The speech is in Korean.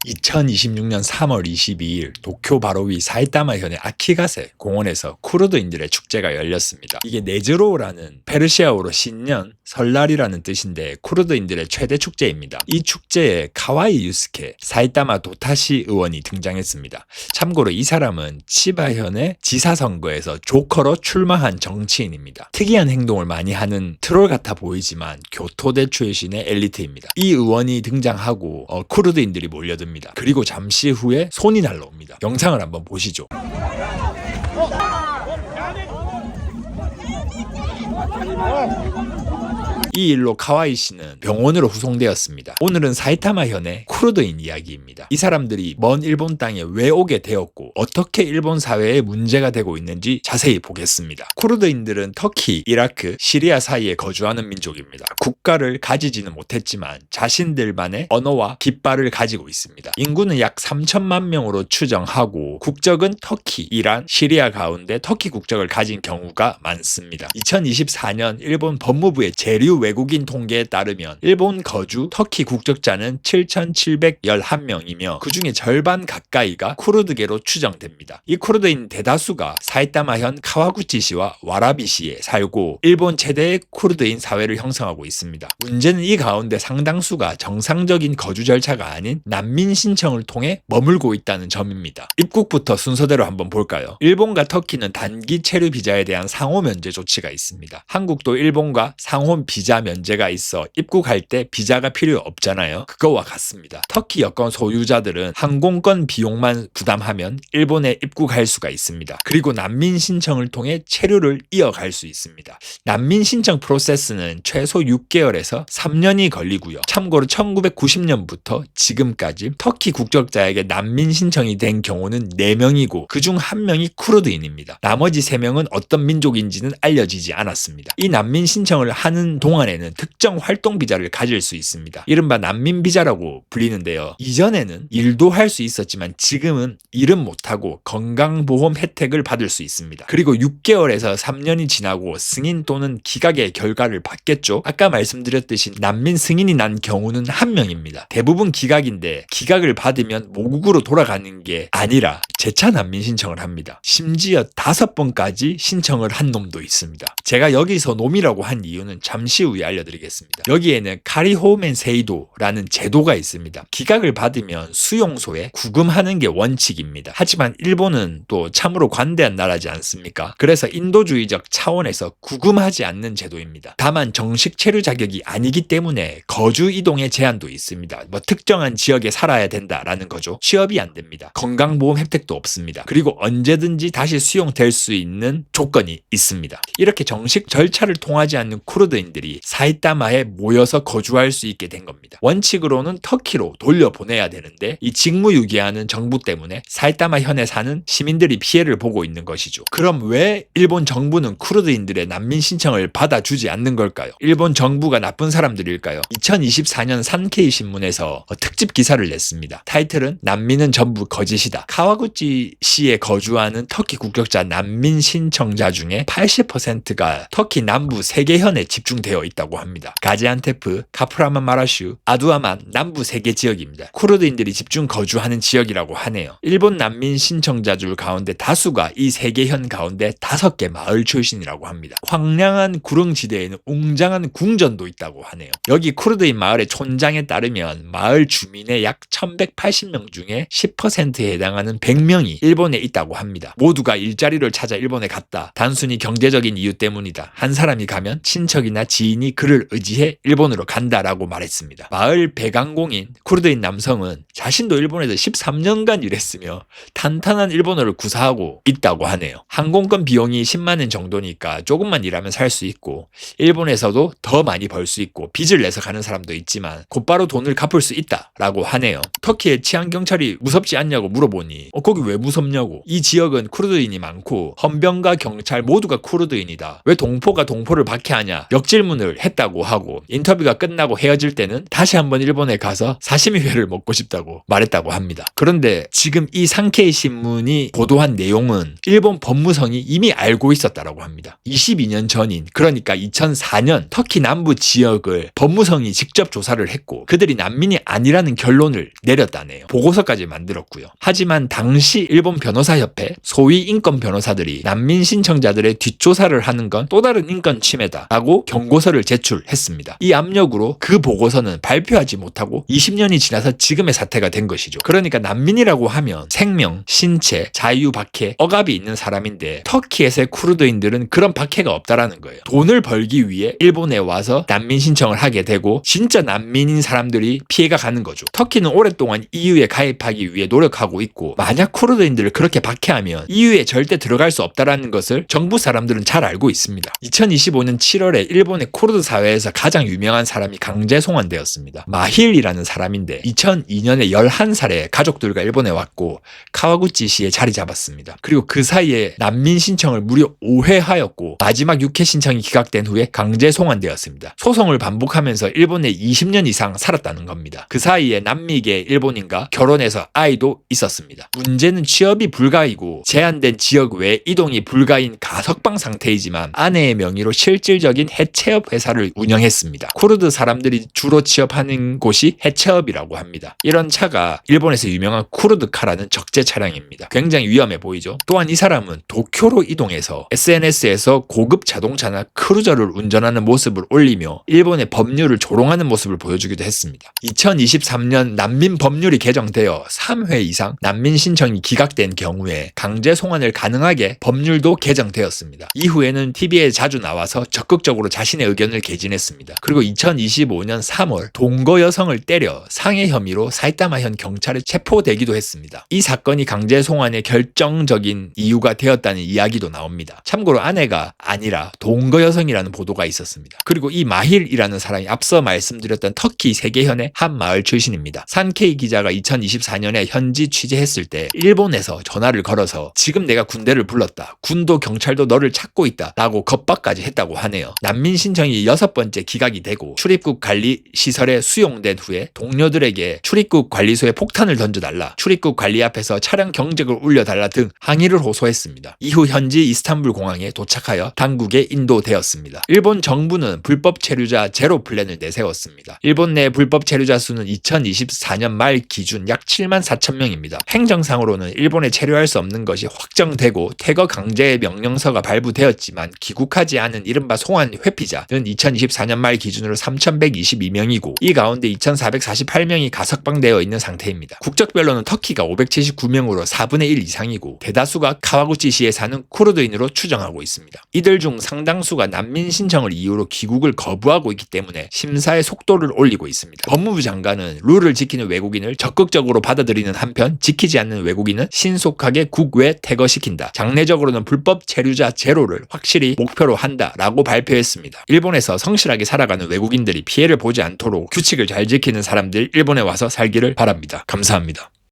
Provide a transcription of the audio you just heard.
2026년 3월 22일 도쿄 바로 위 사이타마현의 아키가세 공원에서 쿠르드인들의 축제가 열렸습니다. 이게 네즈로우라는 페르시아어로 신년, 설날이라는 뜻인데 쿠르드인들의 최대 축제입니다. 이 축제에 카와이 유스케 사이타마 도타시 의원이 등장했습니다. 참고로 이 사람은 치바현의 지사선거에서 조커로 출마한 정치인입니다. 특이한 행동을 많이 하는 트롤 같아 보이지만 교토대 출신의 엘리트입니다. 이 의원이 등장하고 쿠르드인들이 몰려듭니다. 그리고 잠시 후에 손이 날라옵니다. 영상을 한번 보시죠. 이 일로 카와이 씨는 병원으로 후송되었습니다. 오늘은 사이타마현의 쿠르드인 이야기입니다. 이 사람들이 먼 일본 땅에 왜 오게 되었고 어떻게 일본 사회에 문제가 되고 있는지 자세히 보겠습니다. 쿠르드인들은 터키, 이라크, 시리아 사이에 거주하는 민족입니다. 국가를 가지지는 못했지만 자신들만의 언어와 깃발을 가지고 있습니다. 인구는 약 3천만 명으로 추정하고 국적은 터키, 이란, 시리아 가운데 터키 국적을 가진 경우가 많습니다. 2024년 일본 법무부의 재류 외국인 통계에 따르면 일본 거주 터키 국적자는 7,711명이며 그중에 절반 가까이가 쿠르드계로 추정됩니다. 이 쿠르드인 대다수가 사이타마현 카와구치시와 와라비시에 살고 일본 최대의 쿠르드인 사회를 형성하고 있습니다. 문제는 이 가운데 상당수가 정상적인 거주 절차가 아닌 난민 신청을 통해 머물고 있다는 점입니다. 입국부터 순서대로 한번 볼까요? 일본과 터키는 단기 체류 비자에 대한 상호 면제 조치가 있습니다. 한국도 일본과 상호 비자 면제가 있어 입국할 때 비자가 필요 없잖아요. 그거와 같습니다. 터키 여권 소유자들은 항공권 비용만 부담하면 일본에 입국할 수가 있습니다. 그리고 난민 신청을 통해 체류를 이어갈 수 있습니다. 난민 신청 프로세스는 최소 6개월에서 3년이 걸리고요. 참고로 1990년부터 지금까지 터키 국적자에게 난민 신청이 된 경우는 4명이고 그중 1명이 쿠르드인입니다. 나머지 3명은 어떤 민족인지는 알려지지 않았습니다. 이 난민 신청을 하는 동안에는 특정 활동 비자를 가질 수 있습니다. 이른바 난민 비자라고 불리는데요. 이전에는 일도 할 수 있었지만 지금은 일은 못하고 건강보험 혜택을 받을 수 있습니다. 그리고 6개월에서 3년이 지나고 승인 또는 기각의 결과를 받겠죠. 아까 말씀드렸듯이 난민 승인이 난 경우는 1명입니다. 대부분 기각인데 기각을 받으면 모국으로 돌아가는 게 아니라 재차 난민 신청을 합니다. 심지어 5번까지 신청을 한 놈도 있습니다. 제가 여기서 놈이라고 한 이유는 잠시 후에 알려드리겠습니다. 여기에는 카리호멘 세이도라는 제도가 있습니다. 기각을 받으면 수용소에 구금하는 게 원칙입니다. 하지만 일본은 또 참으로 관대한 나라지 않습니까? 그래서 인도주의적 차원에서 구금하지 않는 제도입니다. 다만 정식 체류 자격이 아니기 때문에 거주 이동의 제한도 있습니다. 특정한 지역에 살아야 된다라는 거죠. 취업이 안 됩니다. 건강보험 혜택도 없습니다. 그리고 언제든지 다시 수용될 수 있는 조건이 있습니다. 이렇게 정식 절차를 통하지 않는 쿠르드인들이 사이타마에 모여서 거주할 수 있게 된 겁니다. 원칙으로는 터키로 돌려보내야 되는데 이 직무유기하는 정부 때문에 사이타마 현에 사는 시민들이 피해를 보고 있는 것이죠. 그럼 왜 일본 정부는 쿠르드인들의 난민 신청을 받아주지 않는 걸까요? 일본 정부가 나쁜 사람들일까요? 2024년 산케이 신문에서 특집 기사를 냈습니다. 타이틀은 난민은 전부 거짓이다. 카와구치시에 거주하는 터키 국적자 난민 신청자 중에 80%가 터키 남부 3개 현에 집중되어 있다고 합니다. 가지안테프, 카프라만마라슈, 아두아만 남부 3개 지역입니다. 쿠르드인들이 집중 거주하는 지역이라고 하네요. 일본 난민 신청자 줄 가운데 다수가 이 3개 현 가운데 5개 마을 출신이라고 합니다. 황량한 구릉지대에는 웅장한 궁전도 있다고 하네요. 여기 쿠르드인 마을의 촌장에 따르면 마을 주민의 약 1180명 중에 10%에 해당하는 100명이 일본에 있다고 합니다. 모두가 일자리를 찾아 일본에 갔다. 단순히 경제적인 이유 때문이다. 한 사람이 가면 친척이나 지인이 그를 의지해 일본으로 간다라고 말했습니다. 마을 배강공인 쿠르드인 남성은 자신도 일본에서 13년간 일했으며 탄탄한 일본어를 구사하고 있다고 하네요. 항공권 비용이 10만 원 정도니까 조금만 일하면 살 수 있고 일본에서도 더 많이 벌 수 있고 빚을 내서 가는 사람도 있지만 곧바로 돈을 갚을 수 있다라고 하네요. 터키의 치안경찰이 무섭지 않냐고 물어보니 거기 왜 무섭냐고. 이 지역은 쿠르드인이 많고 헌병과 경찰 모두가 쿠르드인이다. 왜 동포가 동포를 박해하냐 역질문을 이혼을 했다고 하고 인터뷰가 끝나고 헤어질 때는 다시 한번 일본에 가서 사시미 회를 먹고 싶다고 말했다고 합니다. 그런데 지금 이 산케이 신문이 보도한 내용은 일본 법무성이 이미 알고 있었다라고 합니다. 22년 전인 그러니까 2004년 터키 남부 지역을 법무성이 직접 조사를 했고 그들이 난민이 아니라는 결론을 내렸다네요. 보고서까지 만들었고요. 하지만 당시 일본 변호사협회 소위 인권 변호사들이 난민 신청자들의 뒷조사를 하는 건 또 다른 인권 침해다라고 경고서를 제출했습니다. 이 압력으로 그 보고서는 발표하지 못하고 20년이 지나서 지금의 사태가 된 것이죠. 그러니까 난민이라고 하면 생명, 신체, 자유, 박해, 억압이 있는 사람인데 터키에서의 쿠르드인들은 그런 박해가 없다라는 거예요. 돈을 벌기 위해 일본에 와서 난민 신청을 하게 되고 진짜 난민인 사람들이 피해가 가는 거죠. 터키는 오랫동안 EU에 가입하기 위해 노력하고 있고 만약 쿠르드인들을 그렇게 박해하면 EU에 절대 들어갈 수 없다라는 것을 정부 사람들은 잘 알고 있습니다. 2025년 7월에 일본의 쿠르드 사회에서 가장 유명한 사람이 강제 송환되었습니다. 마힐이라는 사람인데 2002년에 11살에 가족들과 일본에 왔고 카와구치시에 자리 잡았습니다. 그리고 그 사이에 난민 신청을 무려 5회 하였고 마지막 6회 신청이 기각된 후에 강제 송환되었습니다. 소송을 반복하면서 일본에 20년 이상 살았다는 겁니다. 그 사이에 남미계 일본인과 결혼해서 아이도 있었습니다. 문제는 취업이 불가이고 제한된 지역 외 이동이 불가인 가석방 상태이지만 아내의 명의로 실질적인 해체업 회사를 운영했습니다. 쿠르드 사람들이 주로 취업하는 곳이 해체업이라고 합니다. 이런 차가 일본에서 유명한 쿠르드카라는 적재 차량입니다. 굉장히 위험해 보이죠. 또한 이 사람은 도쿄로 이동해서 SNS에서 고급 자동차나 크루저를 운전하는 모습을 올리며 일본의 법률을 조롱하는 모습을 보여주기도 했습니다. 2023년 난민 법률이 개정되어 3회 이상 난민 신청이 기각된 경우에 강제 송환을 가능하게 법률도 개정되었습니다. 이후에는 TV에 자주 나와서 적극적으로 자신의 의견을 개진했습니다. 그리고 2025년 3월 동거 여성을 때려 상해 혐의로 사이타마현 경찰에 체포되기도 했습니다. 이 사건이 강제 송환의 결정적인 이유가 되었다는 이야기도 나옵니다. 참고로 아내가 아니라 동거 여성이라는 보도가 있었습니다. 그리고 이 마힐이라는 사람이 앞서 말씀드렸던 터키 세계현의 한 마을 출신입니다. 산케이 기자가 2024년에 현지 취재했을 때 일본에서 전화를 걸어서 지금 내가 군대를 불렀다. 군도 경찰도 너를 찾고 있다. 라고 겁박까지 했다고 하네요. 난민 신청이 6번째 기각이 되고 출입국 관리 시설에 수용된 후에 동료들에게 출입국 관리소에 폭탄을 던져달라, 출입국 관리 앞에서 차량 경적을 울려달라 등 항의를 호소했습니다. 이후 현지 이스탄불 공항에 도착하여 당국에 인도되었습니다. 일본 정부는 불법 체류자 제로 플랜을 내세웠습니다. 일본 내 불법 체류자 수는 2024년 말 기준 약 7만 4천 명입니다. 행정상으로는 일본에 체류할 수 없는 것이 확정되고 퇴거 강제의 명령서가 발부되었지만 귀국하지 않은 이른바 송환 회피자는 2024년 말 기준으로 3,122명이고 이 가운데 2,448명이 가석방되어 있는 상태입니다. 국적별로는 터키가 579명으로 4분의 1 이상이고 대다수가 카와구치시에 사는 쿠르드인으로 추정하고 있습니다. 이들 중 상당수가 난민 신청을 이유로 귀국을 거부하고 있기 때문에 심사의 속도를 올리고 있습니다. 법무부 장관은 룰을 지키는 외국인을 적극적으로 받아들이는 한편 지키지 않는 외국인은 신속하게 국외 퇴거시킨다. 장례적으로는 불법 체류자 제로를 확실히 목표로 한다라고 발표했습니다. 일본에서 성실하게 살아가는 외국인들이 피해를 보지 않도록 규칙을 잘 지키는 사람들 일본에 와서 살기를 바랍니다. 감사합니다.